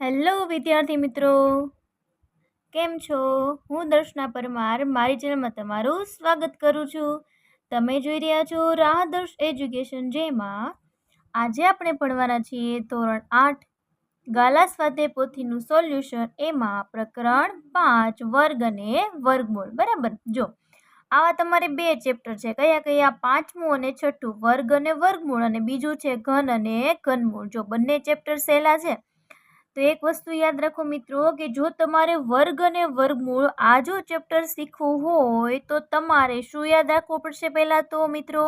Hello વિદ્યાર્થી મિત્રો, કેમ છો? હું દર્શના પરમાર મારી ચેનલમાં તમારું સ્વાગત કરું છું. તમે જોઈ રહ્યા છો રાહદર્શ એજ્યુકેશન, જેમાં આજે આપણે ભણવાના છીએ ધોરણ 8 ગાલા સ્વાધ્યાય પોથીનું સોલ્યુશન, એમાં પ્રકરણ 5 વર્ગ અને વર્ગમૂળ. બરાબર, જો આવા તમારે બે ચેપ્ટર છે. કયા કયા? પાંચમું અને છઠ્ઠું, વર્ગ અને વર્ગમૂળ, અને બીજું છે ઘન અને ઘનમૂળ. જો બંને ચેપ્ટર સહેલા છે, તો એક વસ્તુ યાદ રાખો મિત્રો, કે જો તમારે વર્ગ અને વર્ગમૂળ આ જો ચેપ્ટર શીખવું હોય તો તમારે શું યાદ રાખવું પડશે? પહેલા તો મિત્રો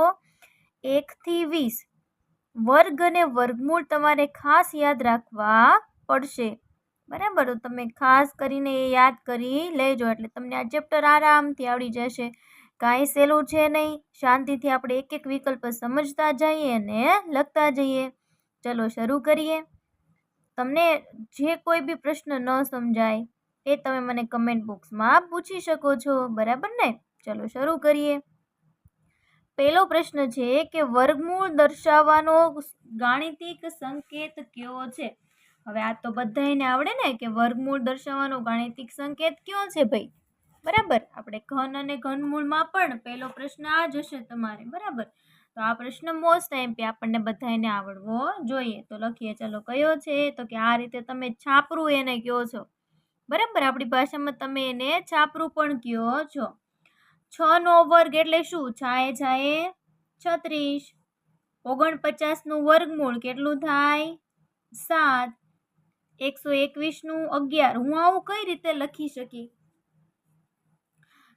1 થી 20 વર્ગ અને વર્ગમૂળ તમારે ખાસ યાદ રાખવા પડશે. બરાબર, તો તમે ખાસ કરીને એ યાદ કરી લેજો, એટલે તમને આ ચેપ્ટર આરામથી આવડી જશે. કાંઈ સહેલું છે નહીં, શાંતિથી આપણે એક એક વિકલ્પ સમજતા જઈએ અને લખતા જઈએ. ચલો શરૂ કરીએ. તમને જે કોઈ બી પ્રશ્ન ન સમજાય એ તમે મને કમેન્ટ બોક્સમાં પૂછી શકો છો. બરાબર ને? ચલો શરૂ કરીએ. પહેલો પ્રશ્ન છે કે વર્ગમૂળ દર્શાવવાનો ગાણિતિક સંકેત કયો છે? હવે આ તો બધાને આવડે ને કે વર્ગમૂળ દર્શાવવાનો ગાણિતિક સંકેત કયો છે ભાઈ? બરાબર, આપણે ઘન અને ઘનમૂળમાં પણ પહેલો પ્રશ્ન આ જ હશે તમારે. બરાબર, તો આ પ્રશ્ન મોસ્ટ ટાઈમ આપણને બધાને આવડવો જોઈએ. તો લખીએ, ચલો કયો છે? તો કે આ રીતે તમે છાપરું એને કહો છો. બરાબર, આપણી ભાષામાં તમે એને છાપરું પણ કહો છો. 6 નો વર્ગ એટલે શું? છાએ છાએ 36. 49 નું વર્ગમૂળ કેટલું થાય? 7. 121 નું 11. હું આવું કઈ રીતે લખી શકી?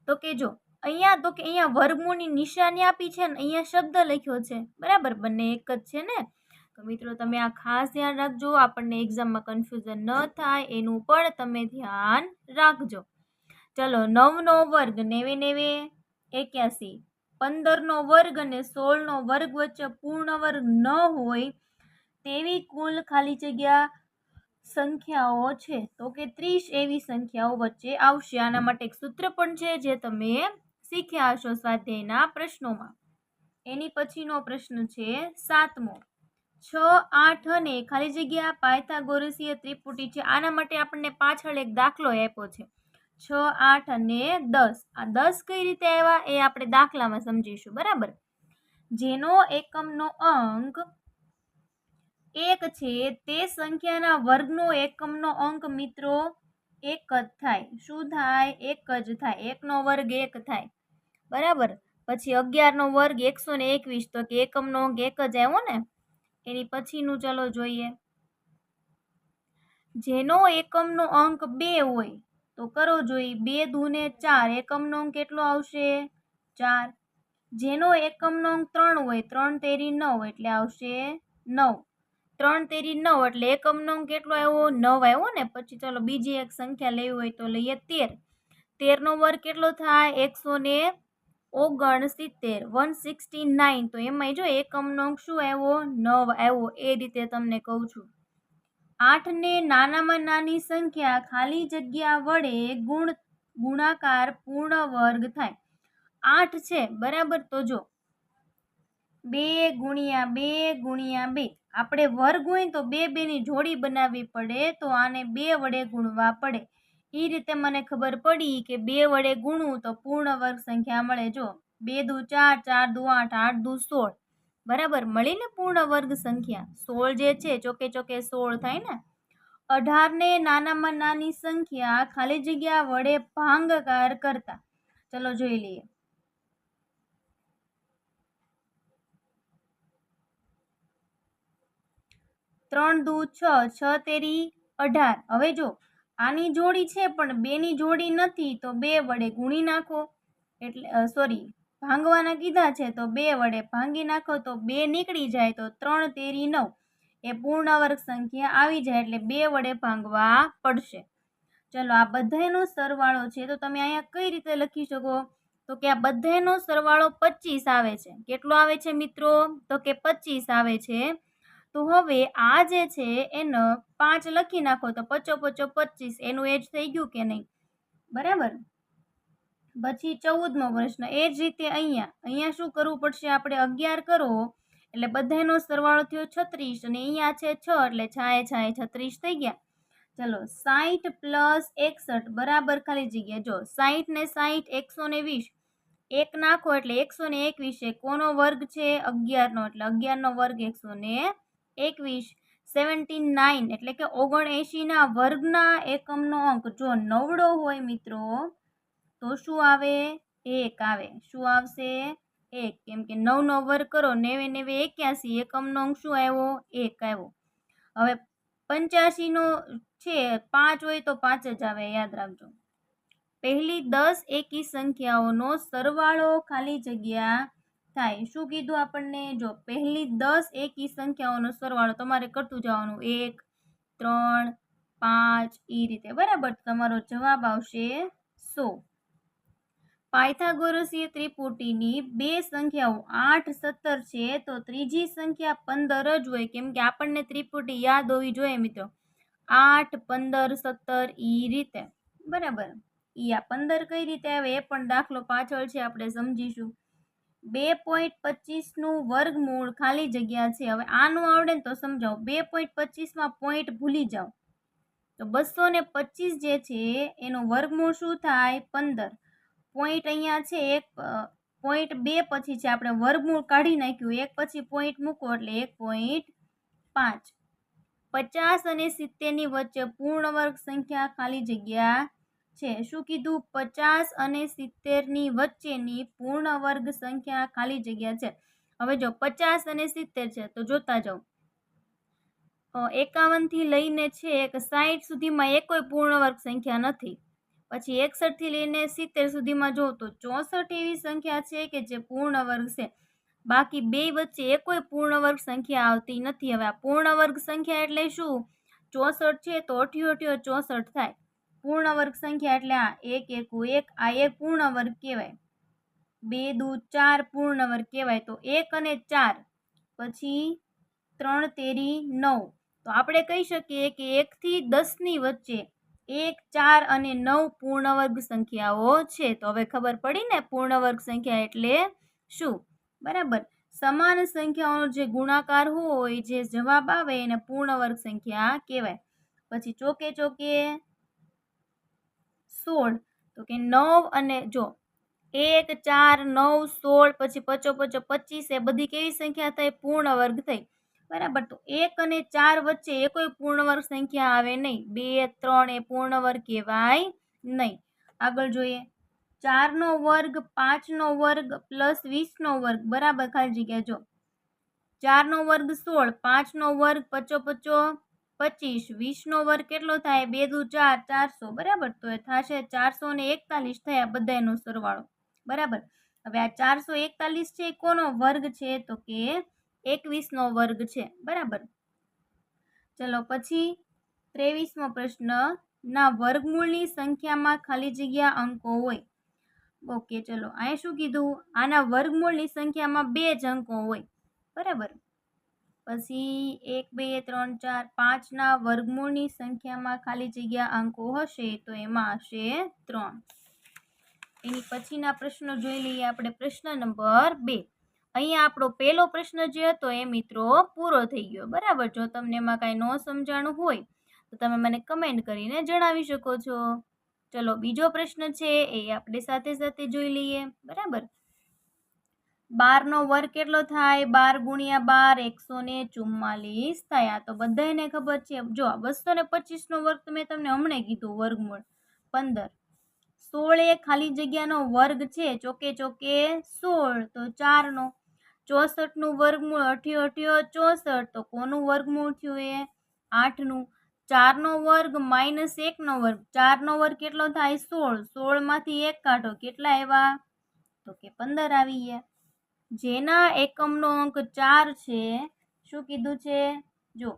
તો કે જો અહીંયા વર્ગમૂળની નિશાની આપી છે ને અહીંયા શબ્દ લખ્યો છે. બરાબર, બંને એક જ છે ને? તો મિત્રો તમે આ ખાસ ધ્યાન રાખજો, આપણને એક્ઝામમાં કન્ફ્યુઝન ન થાય એનું પણ તમે ધ્યાન રાખજો. ચલો, 9 નો વર્ગ 90 81. 15 નો વર્ગ અને 16 નો વર્ગ વચ્ચે પૂર્ણ વર્ગ ન હોય તેવી કુલ ખાલી જગ્યા સંખ્યાઓ છે. તો કે 30 એવી સંખ્યાઓ વચ્ચે આવશે. આના માટે એક સૂત્ર પણ છે જે તમે શીખ્યા હશો સ્વાધ્યાયના પ્રશ્નોમાં. એની પછીનો પ્રશ્ન છે 7મો. 6, 8 અને ખાલી જગ્યા પાયથાગોરસીય ત્રિપુટી છે. આના માટે આપણને પાછળ એક દાખલો આપ્યો છે. 6, 8 અને 10. આ 10 કઈ રીતે આવ્યા એ આપણે દાખલામાં સમજીશું. બરાબર, જેનો એકમનો અંક 1 છે તે સંખ્યાના વર્ગનો એકમનો અંક મિત્રો 1 જ થાય. શું થાય? 1 જ થાય. 1 નો વર્ગ 1 થાય. બરાબર, પછી 11 નો વર્ગ 121. તો કે એકમનો અંક 1 જ આવ્યો ને? એની પછીનું ચલો જોઈએ. જેનો એકમનો અંક 2 હોય તો કરો જોઈ. 2 દૂને 4. એકમનો અંક કેટલો આવશે? 4. જેનો એકમનો અંક 3 હોય, 3 તેરી 9 એટલે આવશે 9. 3 તેરી 9 એટલે એકમનો અંક કેટલો આવ્યો? 9 આવ્યો ને? પછી ચલો બીજી એક સંખ્યા લેવી હોય તો લઈએ 13. 13 નો વર્ગ કેટલો થાય? 169. 169. તો એમાં જો એકમનો અંક શું આવ્યો? 9 આવ્યો. એ રીતે તમને કહું છું. 8 ને નાનામાં નાની સંખ્યા ખાલી જગ્યા વડે ગુણાકાર પૂર્ણ વર્ગ થાય. 8 છે, બરાબર, તો જો 2 ગુણ્યા 2 ગુણ્યા 2. આપણે વર્ગ હોય તો 2 ની જોડી બનાવવી પડે, તો આને 2 વડે ગુણવા પડે. એ રીતે મને ખબર પડી કે 2 વડે ગુણવું તો પૂર્ણ વર્ગ સંખ્યા મળે. જો 2 દુ 4, 4 દુ 8, 8 દુ 16. બરાબર, મળી ને પૂર્ણ વર્ગ સંખ્યા. 16 જે છે ચોકે ચોકે 16 થાય ને? 18 ને નાનામાં નાની સંખ્યા ખાલી જગ્યા વડે ભાગાકાર કરતા. ચલો જોઈ લઈએ. 3 દુ 6, 6 તેરી 18. હવે જો આની જોડી છે પણ 2 ની જોડી નથી, તો 2 વડે ગુણી નાખો. એટલે સોરી, ભાંગવાના કીધા છે તો 2 વડે ભાંગી નાખો તો 2 નીકળી જાય, તો 3 તેરી 9 એ પૂર્ણ વર્ગ સંખ્યા આવી જાય. એટલે 2 વડે ભાંગવા પડશે. ચલો, આ બધાનો સરવાળો છે તો તમે અહીંયા કઈ રીતે લખી શકો? તો કે આ બધાનો સરવાળો 25 આવે છે. કેટલો આવે છે મિત્રો? તો કે 25 આવે છે. તો હવે આ જે છે એનો 5 લખી નાખો તો 5 5 25. એનું એજ થઈ ગયું કે નહીં? બરાબર. પછી 14મો પ્રશ્ન. એ જ રીતે અહીંયા શું કરવું પડશે? આપણે 11 કરો એટલે બધાનો સરવાળો થયો 36 અને અહીંયા છે 6 એટલે છાએ છાએ 36 થઈ ગયા. ચલો 60 + 61 બરાબર ખાલી જગ્યા. જો 60 ને 60 120 એક નાખો એટલે 121 છે. કોનો વર્ગ છે? 11 નો, એટલે 11 નો વર્ગ 121. 79 એટલે કે 79 ના વર્ગના એકમનો અંક જો નવડો હોય મિત્રો તો શું આવે? 1 આવે. શું આવશે? 1. કેમ કે 9 નો વર્ગ કરો 9 9 81, એકમનો અંક શું આવ્યો? 1 આવ્યો. હવે 85 નો છે 5 હોય તો 5 જ આવે, યાદ રાખજો. પહેલી 10 એકી સંખ્યાઓનો સરવાળો ખાલી જગ્યા થાય. શું કીધું આપણને? જો પહેલી 10 એકી સંખ્યાઓનો સરવાળો તમારે કરતું જવાનું, 1 3 5 એ રીતે, બરાબર. તમારો જવાબ આવશે 100. પાયથાગોરસીય ત્રિપુટીની બે સંખ્યાઓ 8 17 છે તો ત્રીજી સંખ્યા 15 જ હોય, કેમ કે આપણને ત્રિપુટી યાદ હોવી જોઈએ મિત્રો. 8 15 17 એ રીતે, બરાબર. આ 15 કઈ રીતે આવે એ પણ દાખલો પાછળ છે, આપણે સમજીશું. 2.25 નું વર્ગમૂળ ખાલી જગ્યા છે. હવે આનું આવડે ને તો સમજાવો. 2.25 માં પોઈન્ટ ભૂલી જાઓ તો 225 જે છે એનું વર્ગમૂળ શું થાય? 15. પોઈન્ટ અહીંયા છે, એક પોઈન્ટ 2 પછી છે, આપણે વર્ગમૂળ કાઢી નાખ્યું, એક પછી પોઈન્ટ મૂકો એટલે 1.5. 50 અને 70 ની વચ્ચે પૂર્ણ વર્ગ સંખ્યા ખાલી જગ્યા છે. શું કીધું? 50 અને 70 ની વચ્ચેની પૂર્ણ વર્ગ સંખ્યા ખાલી જગ્યા છે. હવે જો 50 અને 70 છે તો જોતા જાઓ. 51 થી લઈને છે 60 સુધીમાં એકોય પૂર્ણ વર્ગ સંખ્યા નથી. પછી 61 થી લઈને 70 સુધીમાં જો તો 64 એવી સંખ્યા છે કે જે પૂર્ણ વર્ગ છે. બાકી બે વચ્ચે એકોય પૂર્ણ વર્ગ સંખ્યા આવતી નથી. હવે આ પૂર્ણ વર્ગ સંખ્યા એટલે શું? 64 છે તો 88 64 થાય. પૂર્ણ વર્ગ સંખ્યા એટલે આ 1 1 1, આ એક પૂર્ણ વર્ગ કહેવાય. 2 2 4 પૂર્ણ વર્ગ કહેવાય. તો 1 અને 4 પછી 3 તેરી 9, તો આપણે કહી શકીએ કે 1 થી 10 ની વચ્ચે 1 4 અને 9 પૂર્ણ વર્ગ સંખ્યાઓ છે. તો હવે ખબર પડી ને પૂર્ણ વર્ગ સંખ્યા એટલે શું, બરાબર. સમાન સંખ્યાઓનો જે ગુણાકાર હોય, જે જવાબ આવે એને પૂર્ણ વર્ગ સંખ્યા કહેવાય. પછી ચોકે ચોકે 16, તો કે 9 અને જો 1 4 9 16 પછી 5 5 25, એ બધી કેવી સંખ્યા થઈ? પૂર્ણ વર્ગ થઈ, બરાબર. તો 1 અને 4 વચ્ચે એ કોઈ પૂર્ણ વર્ગ સંખ્યા આવે નહીં. 2 3 એ પૂર્ણ વર્ગ કહેવાય નહીં. આગળ જોઈએ. 4 નો વર્ગ 5 નો વર્ગ પ્લસ 20 નો વર્ગ બરાબર ખાલી જગ્યા. જો 4 નો વર્ગ 16, 5 નો વર્ગ 5 5 25, 20 નો વર્ગ કેટલો થાય? 2 2 4 400, બરાબર. તો એ થશે 441 થયા બધાનો સરવાળો, બરાબર. હવે આ 441 છે કોનો વર્ગ છે? તો કે 21 નો વર્ગ છે, બરાબર. ચલો પછી 23મો પ્રશ્ન. ના વર્ગમૂળની સંખ્યામાં ખાલી જગ્યા અંકો હોય. ઓકે, ચલો અહીંયા શું કીધું? આના વર્ગમૂળની સંખ્યામાં 2 જ અંકો હોય, બરાબર. પછી 1 2 3 4 5 ના વર્ગમૂળની સંખ્યામાં ખાલી જગ્યા અંકો હશે તો એમાં હશે 3. એની પછીના પ્રશ્નો જોઈ લઈએ આપણે. પ્રશ્ન નંબર 2. અહીંયા આપણો પહેલો પ્રશ્ન જે હતો એ મિત્રો પૂરો થઈ ગયો, બરાબર. જો તમને એમાં કાંઈ ન સમજાણું હોય તો તમે મને કમેન્ટ કરીને જણાવી શકો છો. ચલો બીજો પ્રશ્ન છે એ આપણે સાથે સાથે જોઈ લઈએ, બરાબર. 12 નો વર્ગ કેટલો થાય? 12 ગુણ્યા 12 144 થાય. આ તો બધાને ખબર છે. જો 225 નો વર્ગ મેં તમને હમણાં કીધું, વર્ગમૂળ 15. 16 એ ખાલી જગ્યાનો વર્ગ છે, ચોકે ચોકે 16, તો 4 નો. 64 નું વર્ગમૂળ 88 64, તો કોનું વર્ગમૂળ થયું? એ 8 નું. 4 નો વર્ગ માઇનસ 1 નો વર્ગ, 4 નો વર્ગ કેટલો થાય? 16, 16 માંથી 1 કાઢો, કેટલા આવ્યા? તો કે 15 આવી ગયા. જેના એકમનો અંક 4 છે, શું કીધું છે? જો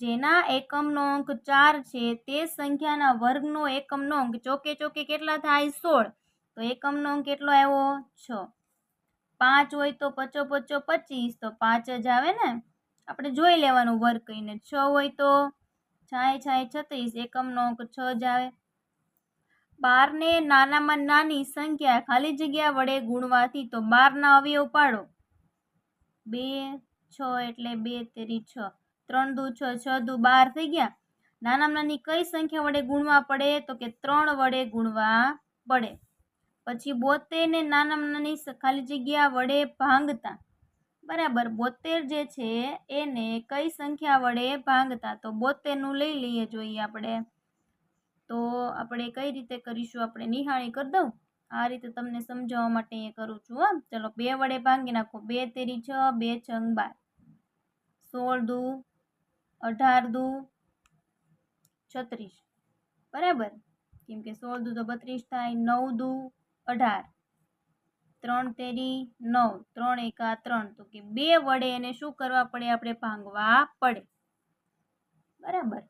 જેના એકમનો અંક 4 છે તે સંખ્યાના વર્ગનો એકમનો અંક ચોકે ચોકે કેટલા થાય? 16, તો એકમનો અંક કેટલો આવ્યો? 6. 5 હોય તો 5 5 25, તો 5 જ આવે ને. આપણે જોઈ લેવાનું વર્ગ કહીને. 6 હોય તો 6 6 36, એકમનો અંક 6 જ આવે. 12 ને નાનામાં નાની સંખ્યા ખાલી જગ્યા વડે ગુણવાથી, તો 12 ના અવયવ પાડો. 2 6 એટલે 2 તેરી 6, 3 દુ 6 6 દુ 12 થઈ ગયા. નાનામાં નાની કઈ સંખ્યા વડે ગુણવા પડે? તો કે 3 વડે ગુણવા પડે. પછી 72 ને નાનામાં નાની ખાલી જગ્યા વડે ભાંગતા. બરાબર, 72 જે છે એને કઈ સંખ્યા વડે ભાંગતા? તો 72 નું લઈ લઈએ જોઈએ આપણે. તો આપણે કઈ રીતે કરીશું? આપણે નિહાળી કરી દઉં. આ રીતે તમને સમજાવવા માટે એ કરું છું. ચલો 2 વડે ભાંગી નાખો. 2 તેરી 6, 2 છંગ 12, 16 દુ 18 દુ 36. બરાબર, કેમ કે 16 દુ તો 32 થાય. 9 દુ 18, 3 તેરી 9, 3 એકા 3. તો કે 2 વડે એને શું કરવા પડે? આપણે ભાંગવા પડે. બરાબર.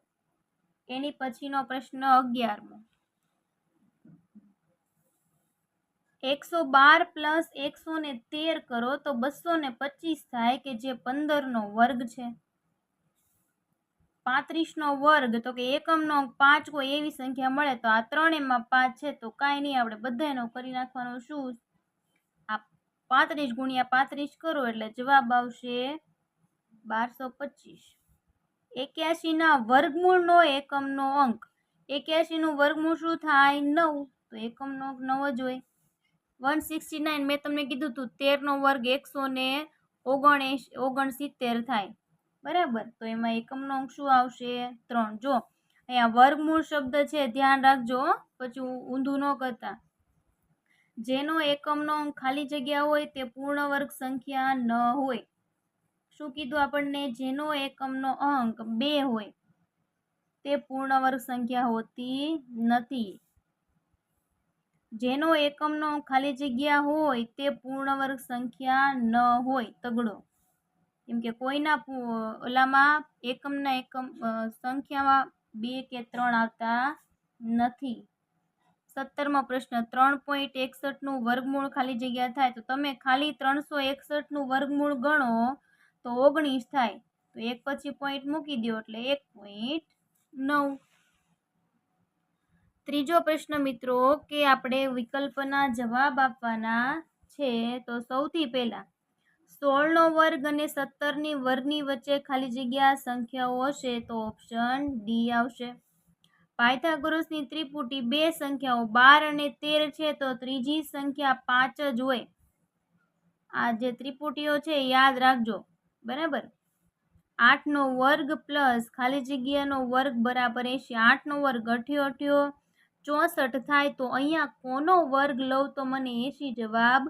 એની પછીનો પ્રશ્ન 11મો. 112 પ્લસ 113 કરો તો 225 થાય, કે જે 15નો વર્ગ છે. 35નો વર્ગ, તો કે એકમનો અંક 5 કોઈ એવી સંખ્યા મળે તો આ ત્રણેયમાં 5 છે તો કાંઈ નહીં, આપણે બધાનો કરી નાખવાનો. શું? આ 35 ગુણ્યા 35 કરો એટલે જવાબ આવશે 1225. 81ના વર્ગમૂળનો એકમનો અંક. 81નું વર્ગમૂળ શું થાય? 9. તો એકમનો અંક 9 જ હોય. 169 મેં તમને કીધું હતું 13નો વર્ગ 169 થાય. બરાબર, તો એમાં એકમનો અંક શું આવશે? 3. જો અહીંયા વર્ગમૂળ શબ્દ છે, ધ્યાન રાખજો, પછી ઊંધું ન કરતા. જેનો એકમનો અંક ખાલી જગ્યા હોય તે પૂર્ણ વર્ગ સંખ્યા ન હોય. શું કીધું આપણને? જેનો એકમનો અંક 2 હોય તે પૂર્ણ વર્ગ સંખ્યા હોતી નથી. જેનો એકમનો અંક ખાલી જગ્યા હોય તે પૂર્ણ વર્ગ સંખ્યા ન હોય. તગડો, કેમ કે કોઈના ઓલામાં એકમ સંખ્યામાં 2 કે 3 આવતા નથી. 17મો પ્રશ્ન. 3.61નું વર્ગમૂળ ખાલી જગ્યા થાય તો તમે ખાલી 361નું વર્ગમૂળ ગણો તો 19 થાય. તો એક પછી પોઈન્ટ મૂકી દો એટલે 1.9. ત્રીજો પ્રશ્ન મિત્રો, કે આપણે વિકલ્પના જવાબ આપવાના છે. તો સૌથી પહેલા 16નો વર્ગ અને 17ની વર્ગની વચ્ચે ખાલી જગ્યા સંખ્યાઓ હશે તો ઓપ્શન ડી આવશે. પાયથાગોરસની ત્રિપુટી 2 સંખ્યાઓ 12 અને 13 છે તો ત્રીજી સંખ્યા 5 જ હોય. આ જે ત્રિપુટીઓ છે યાદ રાખજો. બરાબર. 8નો વર્ગ પ્લસ ખાલી જગ્યાનો વર્ગ બરાબર 80. 8નો વર્ગ 88, 64 થાય. તો અહીંયા કોનો વર્ગ લઉં તો મને 80 જવાબ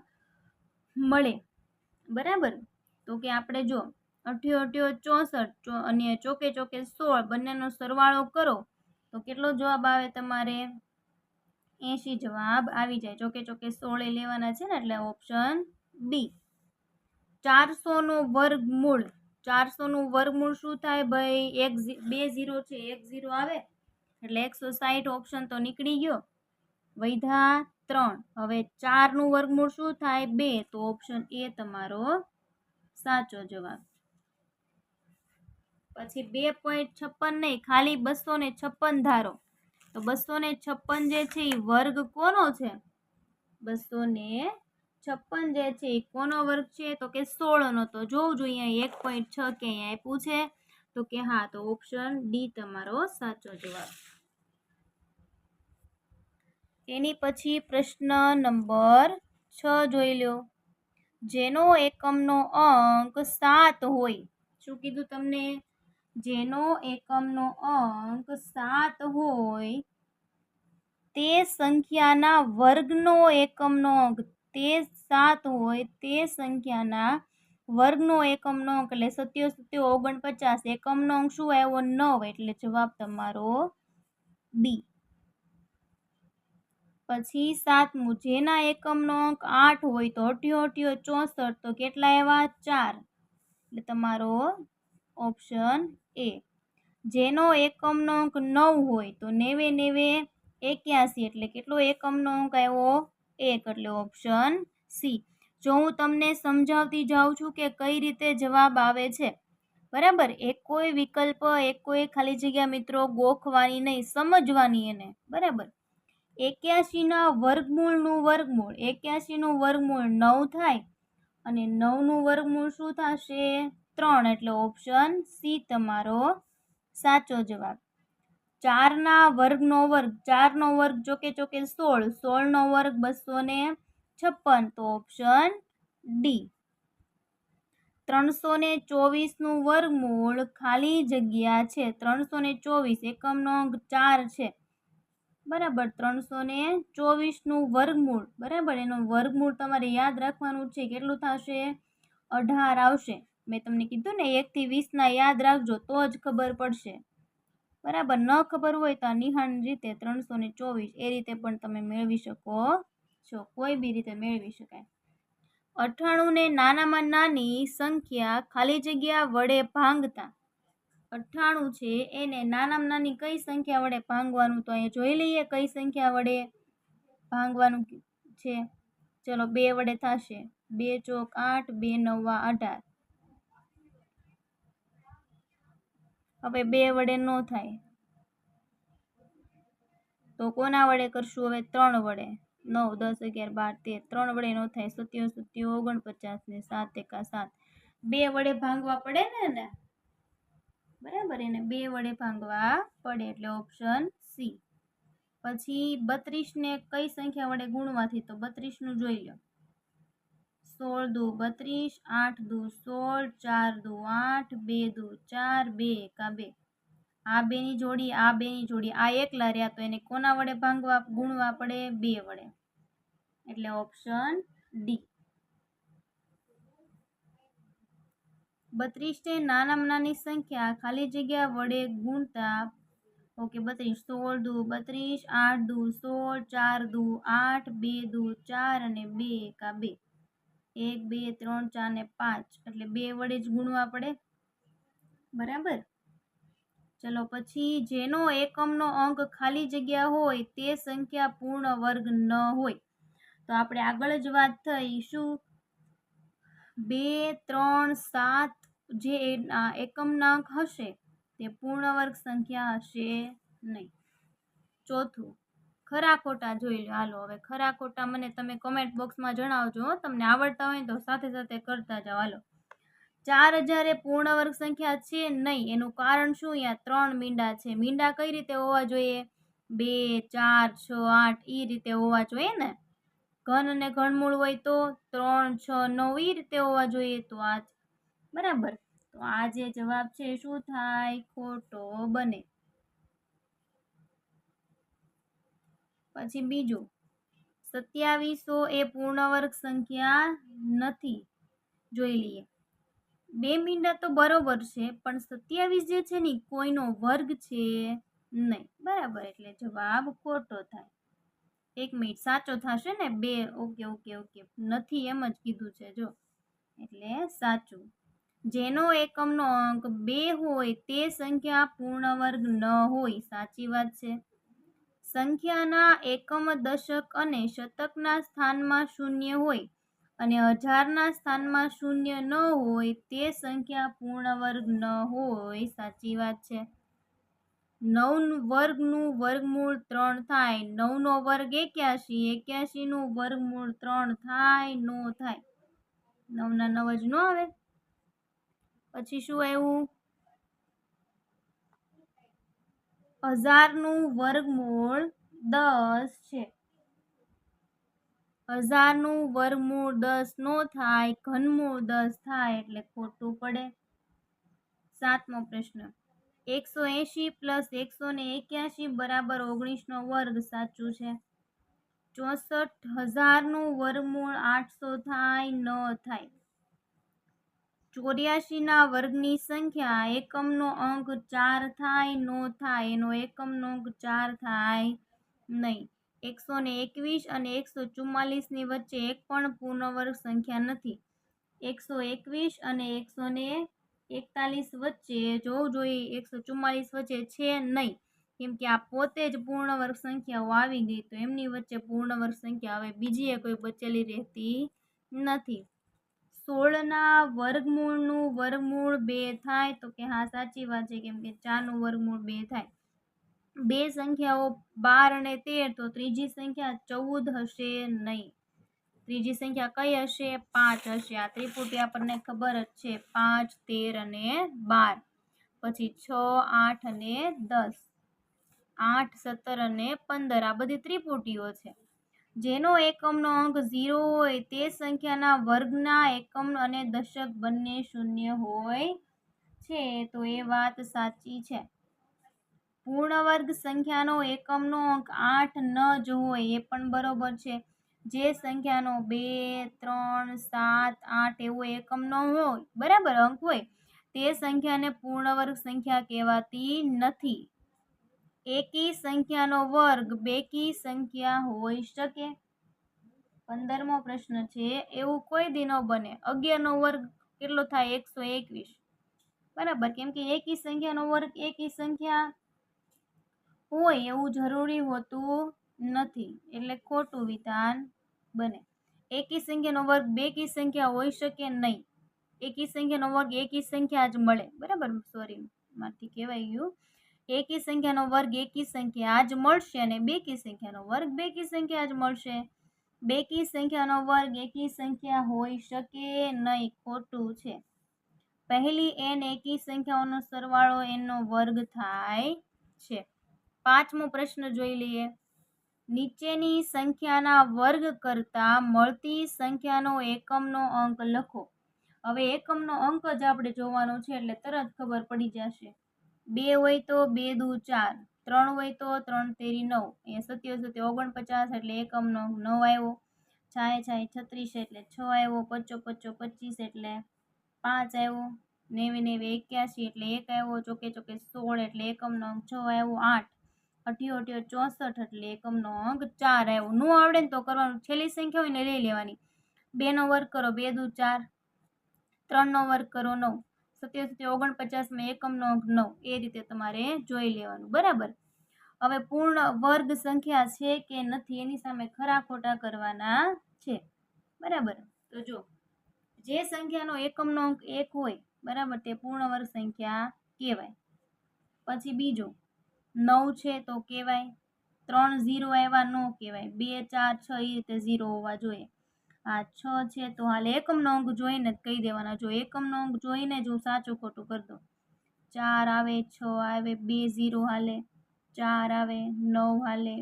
મળે. બરાબર, તો કે આપણે જો 88, 64 અને ચોકે ચોકે 16 બંનેનો સરવાળો કરો તો કેટલો જવાબ આવે? તમારે 80 જવાબ આવી જાય. ચોકે ચોકે 16 લેવાના છે ને, એટલે ઓપ્શન બી. 400નો વર્ગમૂળ. 400નું વર્ગમૂળ શું થાય ભાઈ? 2 0 છે, 1 0 આવે એટલે 160. ઓપ્શન તો નીકળી ગયો. વૈધા 3. હવે 4નું વર્ગમૂળ શું થાય? 2. તો ઓપ્શન એ તમારો સાચો જવાબ. પછી 2.56 નહીં, ખાલી 256 ધારો તો 256 જે છે એ વર્ગ કોનો છે? 256 જે છે એ કોનો વર્ગ છે? તો કે 16નો. તો જોવું જોઈએ 1.6 કે અહીંયા આપ્યું છે તો કે હા, તો ઓપ્શન ડી તમારો સાચો જવાબ. એની પછી પ્રશ્ન નંબર 6 જોઈ લો. જેનો એકમનો અંક 7 હોય. શું કીધું તમને? જેનો એકમનો અંક 7 હોય તે સંખ્યાના વર્ગનો એકમનો અંક, તે 7 હોય તે સંખ્યાના વર્ગનો એકમનો અંક એટલે 77, 49. એકમનો અંક શું આવ્યો? 9. એટલે જવાબ તમારો બી. પછી 7મું. જેના એકમનો અંક 8 હોય તો 88, 64. તો કેટલા આવ્યા? 4. એટલે તમારો ઓપ્શન એ. જેનો એકમનો અંક 9 હોય તો 90, 90, 81. એટલે કેટલો એકમનો અંક આવ્યો? 1. એટલે ઓપ્શન સી. જો હું તમને સમજાવતી જાઉં છું કે કઈ રીતે જવાબ આવે છે. બરાબર, એક કોઈ વિકલ્પ, એક કોઈ ખાલી જગ્યા મિત્રો ગોખવાની નહીં, સમજવાની એને. બરાબર. 81ના વર્ગમૂળનું વર્ગમૂળ. 81નું વર્ગમૂળ 9 થાય અને 9નું વર્ગમૂળ શું થશે? 3. એટલે ઓપ્શન સી તમારો સાચો જવાબ. 4ના વર્ગનો વર્ગ, 4નો વર્ગ ચોકે 16, 16નો વર્ગ 256, તો ઓપ્શન ડી. 324નું વર્ગમૂળ ખાલી જગ્યા છે, 324 એકમનો અંક 4 છે, બરાબર. 324નું વર્ગમૂળ, બરાબર, એનું વર્ગમૂળ તમારે યાદ રાખવાનું છે. કેટલું થશે? 18 આવશે. મેં તમને કીધું ને 1 થી 20ના યાદ રાખજો તો જ ખબર પડશે, બરાબર. ન ખબર હોય તો નિહાળ રીતે 324 એ રીતે પણ તમે મેળવી શકો છો, કોઈ બી રીતે મેળવી શકાય. 98ને નાનામાં નાની સંખ્યા ખાલી જગ્યા વડે ભાંગતા, 98 છે એને નાનામાં નાની કઈ સંખ્યા વડે ભાંગવાનું, તો અહીંયા જોઈ લઈએ કઈ સંખ્યા વડે ભાંગવાનું છે. ચલો 2 વડે થશે, 2 ચોક 8, 2 નવા 18. હવે 2 વડે ન થાય તો કોના વડે કરશું? હવે 3 વડે. 9, 10, 11, 12, 13. 3 વડે ન થાય. 27, 27, 49 ને 7 એકા 7. 2 વડે ભાંગવા પડે ને, બરાબર, એને 2 વડે ભાંગવા પડે એટલે ઓપ્શન સી. પછી 32ને કઈ સંખ્યા વડે ગુણવાથી, તો 32નું જોઈ લો. 16 દુ 32, 8 દુ 16, 4 દુ 8, 2 દુ 4, 2 એકા 2. આ બેની જોડી, આ બેની જોડી, આ એકલા રહ્યા તો એને કોના વડે ભાંગવા ગુણવા પડે? 2 વડે, એટલે ઓપ્શન ડી. 32ને નાનામાં નાની સંખ્યા ખાલી જગ્યા વડે ગુણતા, ઓકે, 32, 16 દુ 32, 8 દુ 16, 4 દુ 8, 2 દુ 4 અને 2 એકા 2. 1, 2, 3, 4 ને 5 એટલે 2 વડે જ ગુણવા પડે, બરાબર. ચલો પછી જેનો એકમનો અંક ખાલી જગ્યા હોય તે સંખ્યા પૂર્ણ વર્ગ ન હોય, તો આપણે આગળ જ વાત થઈ શું? 2, 3, 7 જે એકમના અંક હશે તે પૂર્ણ વર્ગ સંખ્યા હશે નહીં. ચોથું, ખરા ખોટા જોઈ લો. હાલો હવે ખરા ખોટા મને તમે કમેન્ટ બોક્સમાં જણાવજો, તમને આવડતા હોય તો સાથે સાથે કરતા જાઓ. હાલો, 4000 એ પૂર્ણ વર્ગ સંખ્યા છે નહીં, એનું કારણ શું? અહીંયા 3 મીંડા છે. મીંડા કઈ રીતે હોવા જોઈએ? 2, 4, 6, 8 એ રીતે હોવા જોઈએ ને. ઘન અને ઘનમૂળ હોય તો 3, 6, 9 એ રીતે હોવા જોઈએ, તો આ બરાબર. તો આ જે જવાબ છે શું થાય? ખોટો બને. પછી બીજું, 2700 એ પૂર્ણ વર્ગ સંખ્યા નથી. જોઈ લઈએ. 2 મીંડા તો બરોબર છે, પણ 27 જે છે ને કોઈનો વર્ગ છે નહીં, બરાબર, એટલે જવાબ ખોટો થાય. 1 મિનિટ, સાચો થશે ને? 2, ઓકે ઓકે ઓકે, નથી એમ જ કીધું છે જો, એટલે સાચું. જેનો એકમનો અંક 2 હોય તે સંખ્યા પૂર્ણ વર્ગ ન હોય, સાચી વાત છે. સંખ્યાના એકમ, દશક અને શતકના સ્થાનમાં શૂન્ય હોય અને હજારના સ્થાનમાં શૂન્ય ન હોય તે સંખ્યા પૂર્ણ વર્ગ ન હોય, સાચી વાત છે. 9 વર્ગનું વર્ગમૂળ 3 થાય, 9નો વર્ગ 81, 81નું વર્ગમૂળ 3 થાય? નો થાય. 9ના 9 જ ન આવે. પછી શું આવ્યું? 1000નું વર્ગમૂળ 10 છે. 1000નું વર્ગમૂળ 10 નો થાય, ઘનમૂળ 10 થાય એટલે ખોટું પડે. 7મો પ્રશ્ન, 180 પ્લસ 181 બરાબર 19નો વર્ગ, સાચું છે. 64000નું વર્ગમૂળ 800 થાય? ન થાય. 84ના વર્ગની સંખ્યા એકમનો અંક 4 થાય? નો થાય, એનો એકમનો અંક 4 થાય નહીં. 121 અને 144ની વચ્ચે એક પણ પૂર્ણ વર્ગ સંખ્યા નથી. 121 અને 141 વચ્ચે જોવું જોઈએ, 144 વચ્ચે છે નહીં, કેમ કે આ પોતે જ પૂર્ણ વર્ગ સંખ્યાઓ આવી ગઈ, તો એમની વચ્ચે પૂર્ણ વર્ગ સંખ્યા હવે બીજી કોઈ બચેલી રહેતી નથી. 16ના વર્ગમૂળનું વર્ગમૂળ 2 થાય? તો કે હા, સાચી વાત છે, કેમ કે 4નું વર્ગમૂળ 2 થાય. બે સંખ્યાઓ 12 અને 13, તો ત્રીજી સંખ્યા 14 હશે નહીં. ત્રીજી સંખ્યા કઈ હશે? 5 હશે. આ ત્રિપુટી આપણને ખબર જ છે, 5, 13 અને 12. પછી 6, 8 અને 10. 8, 17 અને 15 આ બધી ત્રિપુટીઓ છે. જેનો એકમનો અંક 0 હોય તે સંખ્યાના વર્ગના એકમ અને દશક બંને શૂન્ય હોય છે. તો એ વાત સાચી છે. પૂર્ણ વર્ગ સંખ્યાનો એકમનો અંક 8 ન જ હોય એ પણ બરોબર છે. જે સંખ્યાનો 2, 3, 7, 8 એવો એકમનો હોય, બરાબર, અંક હોય તે સંખ્યાને પૂર્ણ વર્ગ સંખ્યા કહેવાતી નથી. એકી સંખ્યાનો વર્ગ બેકી સંખ્યા હોઈ શકે. 15મો પ્રશ્ન છે, એવું કોઈ દી ન બને 11નો વર્ગ કેટલો થાય? 121. બરાબર, કેમ કે એકી સંખ્યાનો વર્ગ એકી સંખ્યા હોય એવું જરૂરી હોતું નથી, એટલે ખોટું વિધાન બને. એકી સંખ્યાનો વર્ગ બેકી સંખ્યા હોઈ શકે નહીં. એકી સંખ્યાનો વર્ગ એકી સંખ્યા જ મળે. બરાબર, સોરી, માંથી કહેવાય ગયું. એકી સંખ્યાનો વર્ગ એકી સંખ્યા જ મળશે અને બેકી સંખ્યાનો વર્ગ બેકી સંખ્યા જ મળશે. બેકી સંખ્યાનો વર્ગ એકી સંખ્યા હોઈ શકે નહીં, ખોટું છે. પહેલી n એકી સંખ્યાઓનો સરવાળો n નો વર્ગ થાય છે. 5મો પ્રશ્ન જોઈ લઈએ. નીચેની સંખ્યાના વર્ગ કરતા મળતી સંખ્યાનો એકમનો અંક લખો. હવે એકમનો અંક જ આપણે જોવાનો છે એટલે તરત ખબર પડી જશે. 2 હોય તો 2 દુ 4, 3 હોય તો 3 તેરી 9, અહીંયા 77 49 એટલે એકમનો અંક 9 આવ્યો. 6 6 36 એટલે 6 આવ્યો. 5 5 25 એટલે 5 આવ્યો. 9 9 81 એટલે 1 આવ્યો. ચોકે ચોકે 16 એટલે એકમનો અંક 6 આવ્યો. 8 88 64 એટલે એકમનો અંક 4 આવ્યો. નું આવડે ને તો કરવાનું, છેલ્લી સંખ્યા હોય ને લઈ લેવાની. 2 નો વર્ગ કરો 2 દુ 4, 3 નો વર્ગ કરો 9, 77 49 માં એકમનો અંક 9. એ રીતે તમારે જોઈ લેવાનું. બરાબર. હવે પૂર્ણ વર્ગ સંખ્યા છે કે નથી એની સામે ખરા ખોટા કરવાના છે. બરાબર, તો જો જે સંખ્યાનો એકમનો અંક 1 હોય, બરાબર, તે પૂર્ણ વર્ગ સંખ્યા કહેવાય. પછી બીજો 9 છે તો કહેવાય. 3 0 આવ્યા ન કહેવાય. 2 4 6 એ રીતે 0 હોવા જોઈએ. આ 6 છે તો હાલ એકમનો અંક જોઈને જ કહી દેવાના. જો એકમનો અંક જોઈને જ હું સાચું ખોટું કરી દઉં. 4 આવે, 6 આવે, 2 0 હાલે, 4 આવે, 9 હાલે,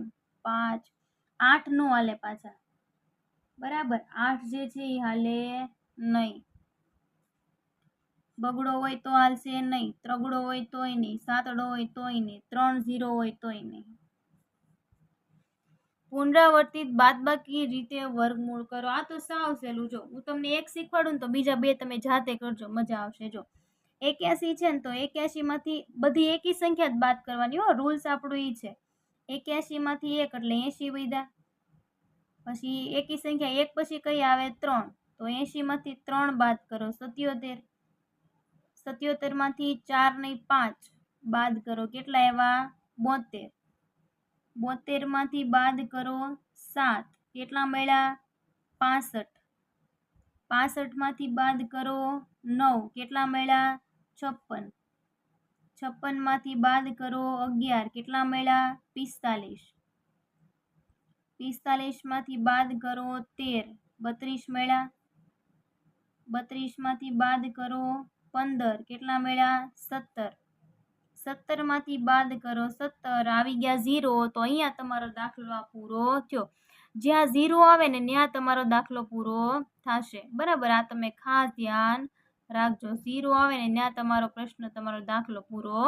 5, 8 નો હાલે પાછા. બરાબર, 8 જે છે એ હાલે નહીં. બગડો હોય તો હાલશે નહીં, ત્રગડો હોય તોય નહીં, સાતડો હોય તોય નહીં, 3 0 હોય તોય નહીં. પુનરાવર્તિત બાદબાકી રીતે વર્ગમૂળ કરો. આ તો સાવ સહેલું. જો હું તમને એક શીખવાડું ને તો બીજા બે તમે જાતે કરજો, મજા આવશે. જો 81 છે ને તો 81 માંથી બધી એકી સંખ્યા જ બાદ કરવાની હો. રૂલ્સ આપણું એ છે. 81 માંથી 1 એટલે 80 વધ્યા. પછી એકી સંખ્યા 1 પછી કઈ આવે? 3, તો 80 માંથી 3 બાદ કરો 77. 77 માંથી 4 નહીં 5 બાદ કરો, કેટલા આવ્યા? 72. 72 માંથી બાદ કરો 7, કેટલા મળ્યા? 65. 65 માંથી બાદ કરો 9, કેટલા મળ્યા? 56. 56 માંથી બાદ કરો 11, કેટલા મળ્યા? 45. 45 માંથી બાદ કરો 13, 32 મળ્યા. 32 માંથી બાદ કરો 15, કેટલા મળ્યા? 17. 17 માંથી બાદ કરો 17, આવી ગયા 0, તો અહીંયા તમારો દાખલો પૂરો થયો. જ્યાં 0 આવે ને ત્યાં તમારો દાખલો પૂરો થશે. બરાબર, આ તમે ખાસ ધ્યાન રાખજો. 0 આવે ને ત્યાં તમારો પ્રશ્ન, તમારો દાખલો પૂરો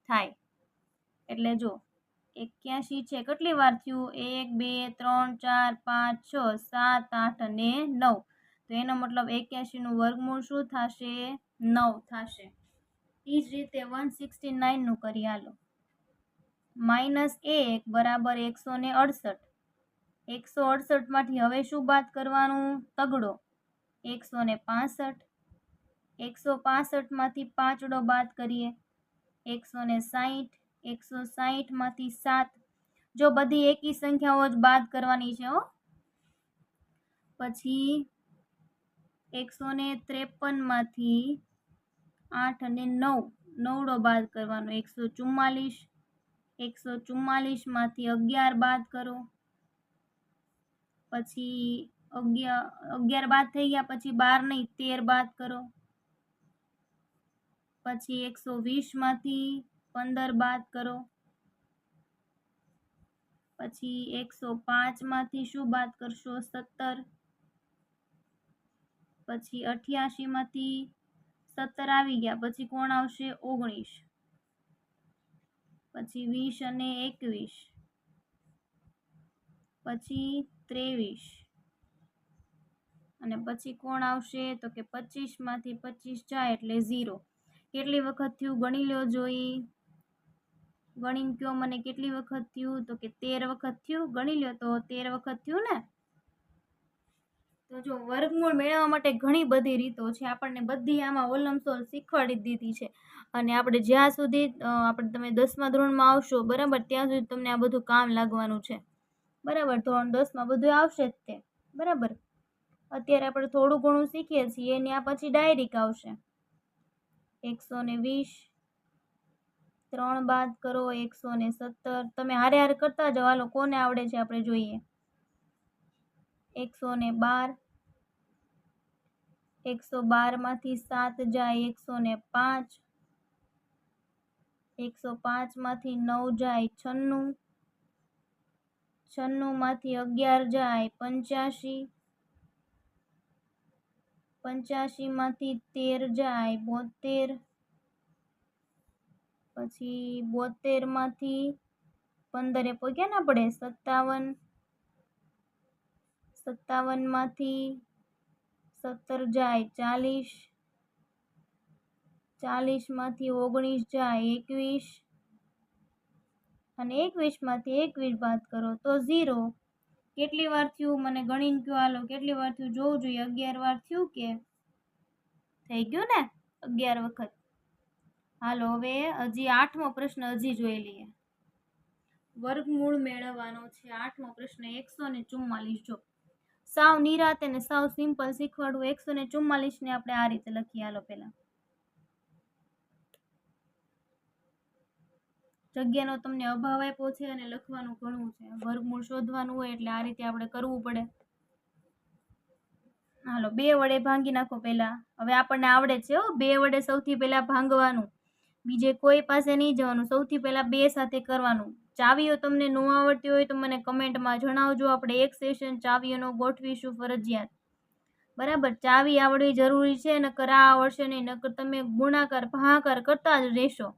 થાય. એટલે જો 81 છે, કેટલી વાર થયું? 1 2 3 4 5 6 7 8 અને 9. તો એનો મતલબ 81 નું વર્ગમૂળ શું થશે? 9 થશે. એ જ રીતે 169 નું કરી હાલો. -1 બરાબર 168. 168 માંથી હવે શું બાદ કરવાનું? તગડો. 165. 165 માંથી પાંચડો બાદ કરીએ. 160. 160 માંથી 7. જો બધી એકી સંખ્યાઓ જ બાદ કરવાની છે હો. પછી 153 માંથી 8 અને 9, 9ડો બાદ કરવાનો. 144. 144 માંથી 11 બાદ કરો. પછી 11 બાદ થઈ ગયા પછી 12 નહીં 13 બાદ કરો. પછી 120 માંથી 15 બાદ કરો. પછી 105 માંથી શું બાદ કરશો? 17. પછી 88 માંથી 17 આવી ગયા, પછી કોણ આવશે? 19. પછી 20 અને 21, પછી 23, અને પછી કોણ આવશે? તો કે 25 માંથી 25 જાય એટલે 0. કેટલી વખત થયું ગણી લો જોઈ. ગણીને કયો મને કેટલી વખત થયું? તો કે 13 વખત થયું. ગણી લો તો 13 વખત થયું ને. તો જો વર્ગમૂળ મેળવવા માટે ઘણી બધી રીતો છે, આપણને બધી આમાં ઓલમસોલ શીખવાડી દીધી છે. અને આપણે જ્યાં સુધી તમે 10મા ધોરણમાં આવશો બરાબર, ત્યાં સુધી તમને આ બધું કામ લાગવાનું છે બરાબર. ધોરણ 10માં બધું આવશે જ તે બરાબર. અત્યારે આપણે થોડું ઘણું શીખીએ છીએ, એની આ પછી ડાયરેક્ટ આવશે. 120, 3 બાદ કરો 117. તમે હારે હારે કરતા જાઓ. હાલો કોને આવડે છે આપણે જોઈએ. 112, 112 માંથી 7 જાય 105, 105 માંથી 9 જાય 96, 96 માંથી 11 જાય 85, 85 માંથી 13 જાય 72, પછી 72 માંથી 15 પહોંચ્યા ને આપણે 57, 57 માંથી 17 જાય 40, 40 માંથી 19 જાય 21, અને 21 માંથી 21 બાદ કરો તો 0. કેટલી વાર થયું મને ગણીને કયો. હાલો કેટલી વાર થયું જોવું જોઈએ. 11 વાર થયું કે થઈ ગયું ને? 11 વખત. હાલો હવે હજી 8મો પ્રશ્ન હજી જોઈ લઈએ. વર્ગમૂળ મેળવવાનો છે 8મો પ્રશ્ન 144. જો સાવ નિરાતે ને સાવ સિમ્પલ શીખવાડું. 144 ને આપણે આ રીતે લખીએ. હાલો પહેલા જગ્યાનો તમને અભાવ આપ્યો છે અને લખવાનું ઘણું છે. વર્ગમૂળ શોધવાનું હોય એટલે આ રીતે આપણે કરવું પડે. હાલો 2 વડે ભાંગી નાખો પહેલા. હવે આપણને આવડે છે 2 વડે સૌથી પહેલા ભાંગવાનું. બીજે કોઈ પાસે નહીં જવાનું. સૌથી પહેલા 2 સાથે કરવાનું. ચાવીઓ તમને ન આવડતી હોય તો મને કમેન્ટમાં જણાવજો. આપણે એક સેશન ચાવીઓનો ગોઠવીશું ફરજિયાત બરાબર. ચાવી આવડવી જરૂરી છે, નકર આ આવડશે નહીં. નકર તમે ગુણાકાર ભાગાકાર કરતા જ રહેશો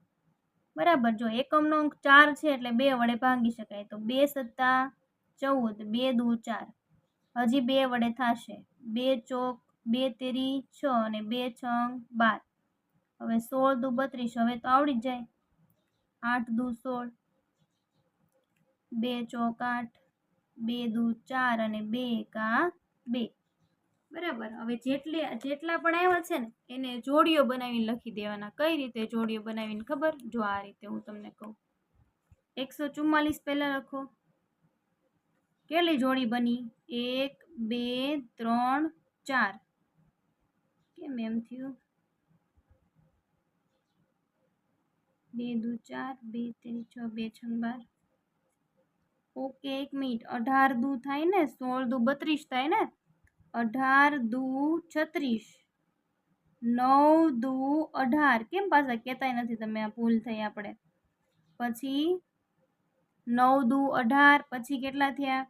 બરાબર. જો એકમનો અંક 4 છે એટલે 2 વડે ભાંગી શકાય. તો 2 સત્તા 14, 2 દુ 4. હજી 2 વડે થશે. 2 ચોક 2 તેરી 6 અને 2 છંગ 12. હવે 16 દુ 32. હવે તો આવડી જ જાય. 8 દુ 16, 2 ચોક 8, 2 દુ 4 અને 2 એકા 2 બરાબર. હવે જેટલા પણ આવ્યા છે ને એને જોડીઓ બનાવીને લખી દેવાના. કઈ રીતે જોડીઓ બનાવીને ખબર? જો આ રીતે હું તમને કહું. 144 પહેલા લખો. કેટલી જોડી બની? 1 2 3 4. કેમ એમ થયું? 2 દુ 4, 2 તેરી 6, 2 છંગ 12. ઓકે એક મિનિટ. 18 દુ થાય ને, 16 દુ 32 થાય ને, 18 દુ 36, 9 દુ 18. કેમ પાછા કહેતાય નથી તમે? આ ભૂલ થઈ આપણે. પછી 9 દુ 18. પછી કેટલા થયા?